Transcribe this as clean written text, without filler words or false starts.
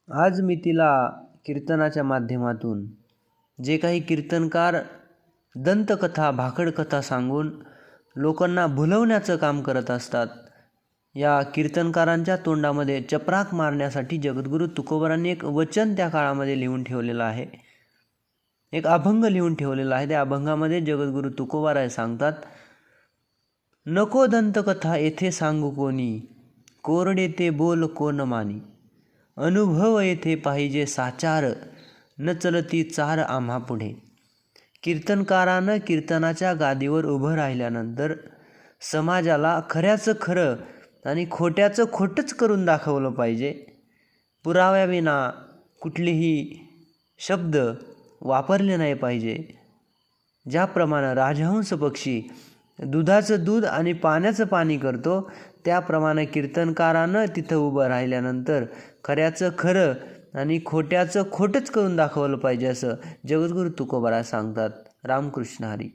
आज मी तिला कीर्तनाच्या माध्यमातून जे काही कीर्तनकार दंतकथा भाकडकथा सांगून लोकांना भुलवण्याचं काम करत असतात, या कीर्तनकारांच्या तोंडामध्ये चपराक मारण्यासाठी जगद्गुरू तुकोबारांनी एक वचन त्या काळामध्ये लिहून ठेवलेलं आहे, एक अभंग लिहून ठेवलेला आहे. त्या अभंगामध्ये जगद्गुरू तुकोबाराय सांगतात, नको दंतकथा येथे सांगू कोणी, कोरडे ते बोल कोण मानी. अनुभव येथे पाहिजे साचार, न चलती चार आम्हा पुढे. कीर्तनकारानं कीर्तनाच्या गादीवर उभं राहिल्यानंतर समाजाला खऱ्याचं खरं आणि खोट्याचं खोटंच करून दाखवलं पाहिजे. पुराव्याविना कुठलेही शब्द वापरले नाही पाहिजे. ज्याप्रमाणे राजहंस पक्षी दुधाचं दूध आणि पाण्याचं पाणी करतो, त्याप्रमाणे कीर्तनकारानं तिथं उभं राहिल्यानंतर खऱ्याचं खरं आणि खोट्याचं खोटंच करून दाखवलं पाहिजे, असं जगद्गुरू तुकोबाराय सांगतात. रामकृष्ण हरी.